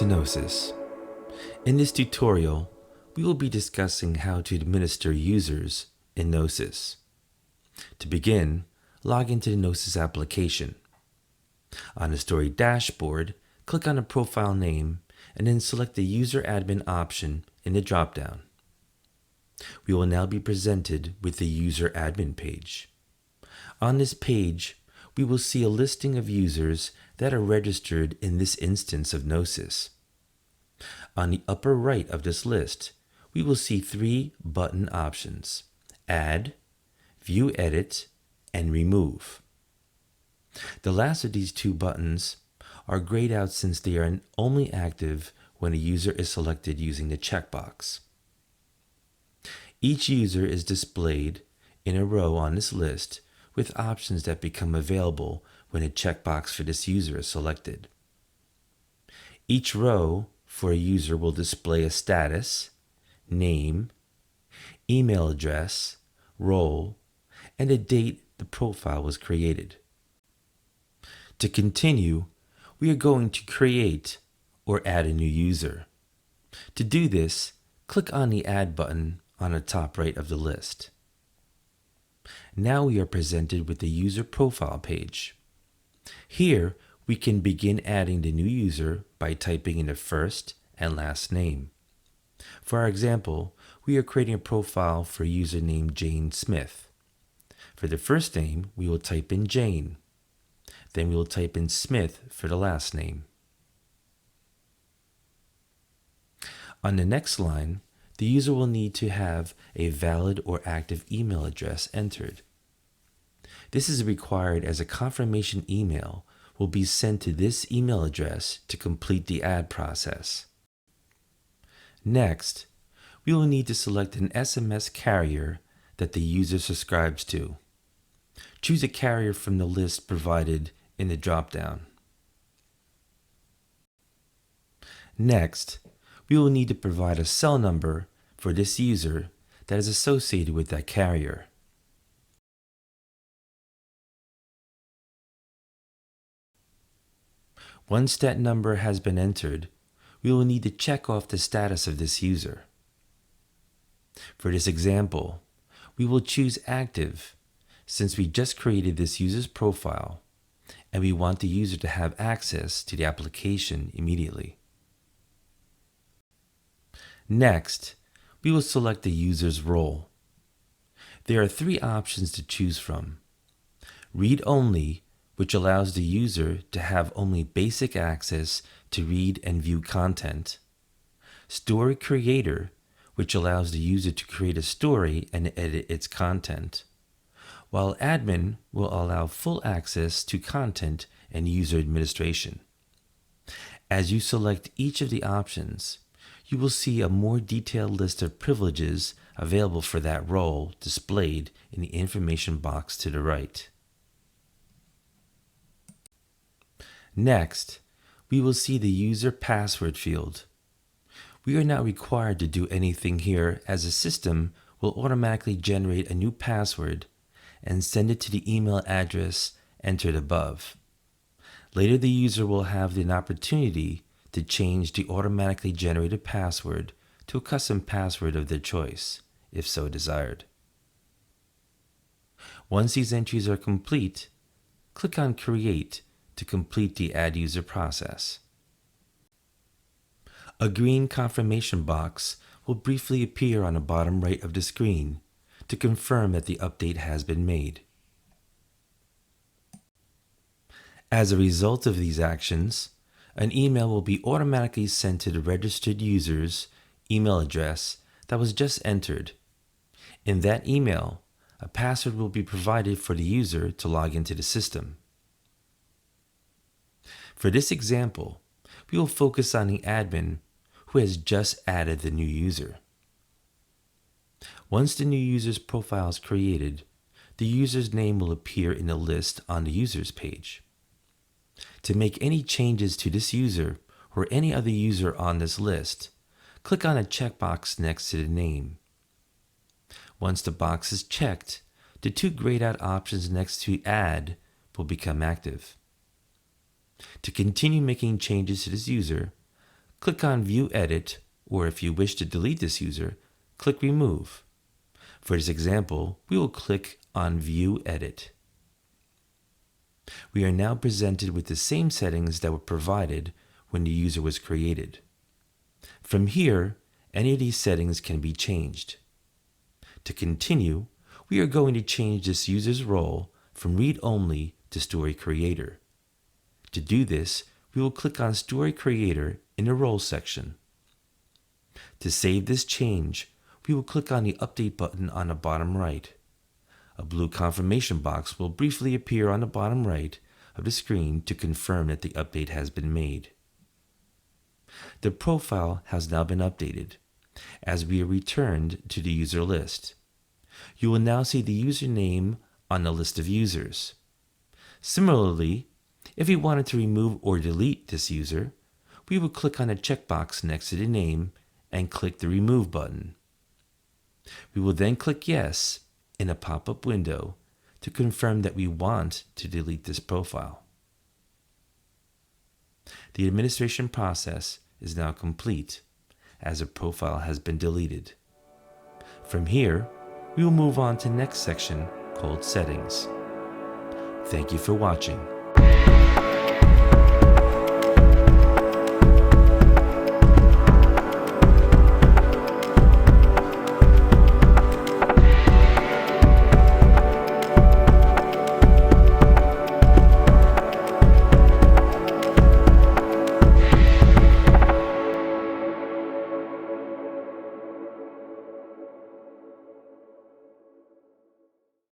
to Knosys. In this tutorial, we will be discussing how to administer users in Knosys. To begin, log into the Knosys application. On the Story dashboard, click on the profile name and then select the User Admin option in the dropdown. We will now be presented with the User Admin page. On this page, we will see a listing of users that are registered in this instance of Knosys. On the upper right of this list, we will see three button options: Add, View Edit, and Remove. The last of these two buttons are grayed out since they are only active when a user is selected using the checkbox. Each user is displayed in a row on this list with options that become available when a checkbox for this user is selected. Each row for a user will display a status, name, email address, role, and the date the profile was created. To continue, we are going to create or add a new user. To do this, click on the Add button on the top right of the list. Now we are presented with the user profile page. Here, we can begin adding the new user by typing in the first and last name. For our example, we are creating a profile for a user named Jane Smith. For the first name, we will type in Jane. Then we will type in Smith for the last name. On the next line, the user will need to have a valid or active email address entered. This is required as a confirmation email will be sent to this email address to complete the add process. Next, we will need to select an SMS carrier that the user subscribes to. Choose a carrier from the list provided in the dropdown. Next, we will need to provide a cell number for this user that is associated with that carrier. Once that number has been entered, we will need to check off the status of this user. For this example, we will choose Active since we just created this user's profile and we want the user to have access to the application immediately. Next, we will select the user's role. There are three options to choose from: Read Only, which allows the user to have only basic access to read and view content; Story Creator, which allows the user to create a story and edit its content; while Admin will allow full access to content and user administration. As you select each of the options, you will see a more detailed list of privileges available for that role displayed in the information box to the right. Next, we will see the user password field. We are not required to do anything here as the system will automatically generate a new password and send it to the email address entered above. Later, the user will have an opportunity to change the automatically generated password to a custom password of their choice, if so desired. Once these entries are complete, click on Create to complete the Add User process. A green confirmation box will briefly appear on the bottom right of the screen to confirm that the update has been made. As a result of these actions, an email will be automatically sent to the registered user's email address that was just entered. In that email, a password will be provided for the user to log into the system. For this example, we will focus on the admin who has just added the new user. Once the new user's profile is created, the user's name will appear in the list on the users page. To make any changes to this user or any other user on this list, click on a checkbox next to the name. Once the box is checked, the two grayed out options next to Add will become active. To continue making changes to this user, click on View Edit, or if you wish to delete this user, click Remove. For this example, we will click on View Edit. We are now presented with the same settings that were provided when the user was created. From here, any of these settings can be changed. To continue, we are going to change this user's role from Read Only to Story Creator. To do this, we will click on Story Creator in the Role section. To save this change, we will click on the Update button on the bottom right. A blue confirmation box will briefly appear on the bottom right of the screen to confirm that the update has been made. The profile has now been updated, as we are returned to the user list. You will now see the username on the list of users. Similarly, if we wanted to remove or delete this user, we would click on a checkbox next to the name and click the Remove button. We will then click Yes in a pop-up window to confirm that we want to delete this profile. The administration process is now complete, as a profile has been deleted. From here, we will move on to the next section called Settings. Thank you for watching.